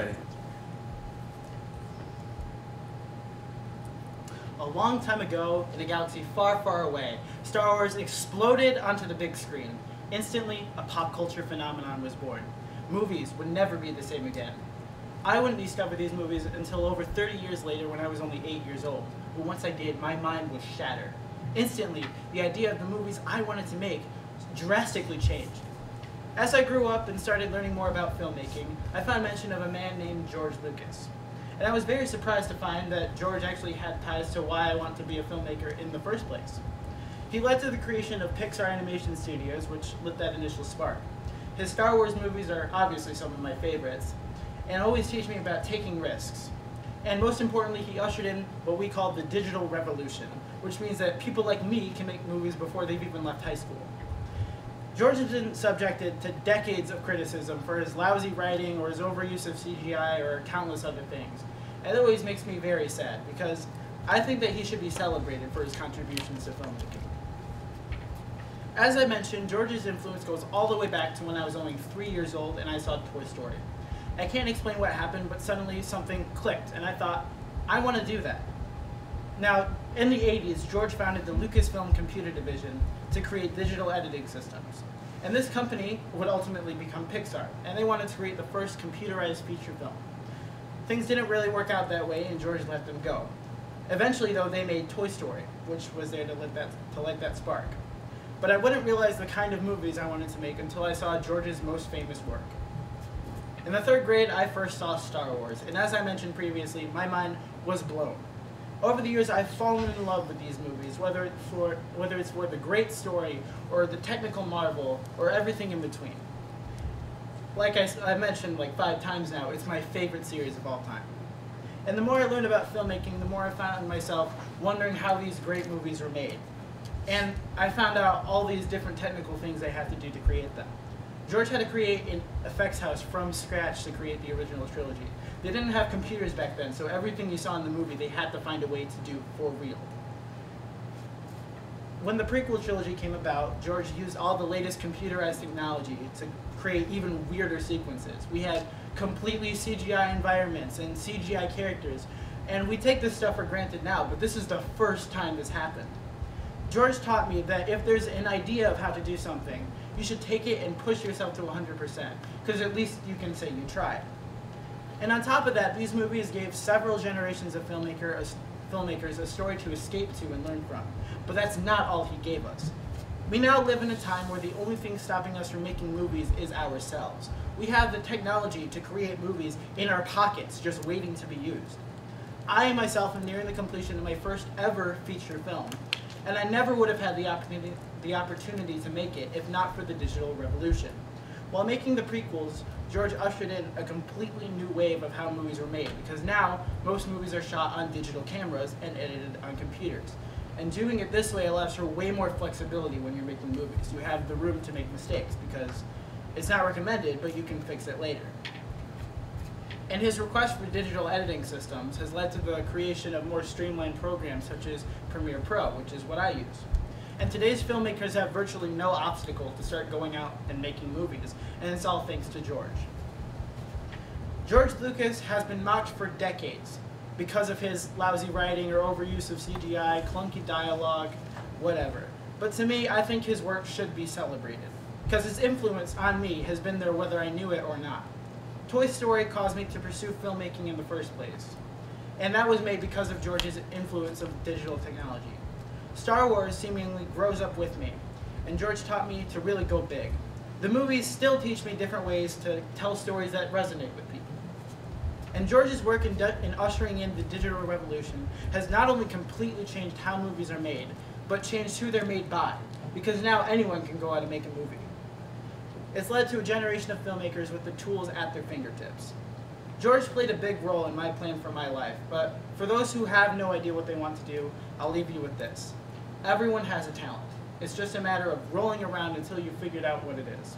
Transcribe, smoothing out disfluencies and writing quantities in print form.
ready. A long time ago, in a galaxy far, far away, Star Wars exploded onto the big screen. Instantly, a pop culture phenomenon was born. Movies would never be the same again. I wouldn't discover these movies until over 30 years later when I was only 8 years old. But once I did, my mind was shattered. Instantly, the idea of the movies I wanted to make drastically changed. As I grew up and started learning more about filmmaking, I found mention of a man named George Lucas. And I was very surprised to find that George actually had ties to why I wanted to be a filmmaker in the first place. He led to the creation of Pixar Animation Studios, which lit that initial spark. His Star Wars movies are obviously some of my favorites, and always teach me about taking risks. And most importantly, he ushered in what we call the digital revolution, which means that people like me can make movies before they've even left high school. George has been subjected to decades of criticism for his lousy writing or his overuse of CGI or countless other things. And it always makes me very sad because I think that he should be celebrated for his contributions to filmmaking. As I mentioned, George's influence goes all the way back to when I was only 3 years old and I saw Toy Story. I can't explain what happened, but suddenly something clicked and I thought, I want to do that. Now, in the 80s, George founded the Lucasfilm Computer Division to create digital editing systems. And this company would ultimately become Pixar, and they wanted to create the first computerized feature film. Things didn't really work out that way, and George let them go. Eventually, though, they made Toy Story, which was there to light that spark. But I wouldn't realize the kind of movies I wanted to make until I saw George's most famous work. In the 3rd grade, I first saw Star Wars, and as I mentioned previously, my mind was blown. Over the years, I've fallen in love with these movies, whether it's for the great story, or the technical marvel, or everything in between. Like I mentioned like 5 times now, it's my favorite series of all time. And the more I learned about filmmaking, the more I found myself wondering how these great movies were made. And I found out all these different technical things they had to do to create them. George had to create an effects house from scratch to create the original trilogy. They didn't have computers back then, so everything you saw in the movie they had to find a way to do for real. When the prequel trilogy came about, George used all the latest computerized technology to create even weirder sequences. We had completely CGI environments and CGI characters, and we take this stuff for granted now, but this is the first time this happened. George taught me that if there's an idea of how to do something, you should take it and push yourself to 100%, because at least you can say you tried. And on top of that, these movies gave several generations of filmmakers a story to escape to and learn from. But that's not all he gave us. We now live in a time where the only thing stopping us from making movies is ourselves. We have the technology to create movies in our pockets, just waiting to be used. I myself am nearing the completion of my first ever feature film, and I never would have had the opportunity to make it if not for the digital revolution. While making the prequels, George ushered in a completely new wave of how movies were made, because now most movies are shot on digital cameras and edited on computers. And doing it this way allows for way more flexibility when you're making movies. You have the room to make mistakes because it's not recommended, but you can fix it later. And his request for digital editing systems has led to the creation of more streamlined programs such as Premiere Pro, which is what I use. And today's filmmakers have virtually no obstacle to start going out and making movies, and it's all thanks to George. George Lucas has been mocked for decades because of his lousy writing or overuse of CGI, clunky dialogue, whatever. But to me, I think his work should be celebrated, because his influence on me has been there whether I knew it or not. Toy Story caused me to pursue filmmaking in the first place, and that was made because of George's influence of digital technology. Star Wars seemingly grows up with me, and George taught me to really go big. The movies still teach me different ways to tell stories that resonate with people. And George's work in ushering in the digital revolution has not only completely changed how movies are made, but changed who they're made by, because now anyone can go out and make a movie. It's led to a generation of filmmakers with the tools at their fingertips. George played a big role in my plan for my life, but for those who have no idea what they want to do, I'll leave you with this. Everyone has a talent. It's just a matter of rolling around until you've figured out what it is.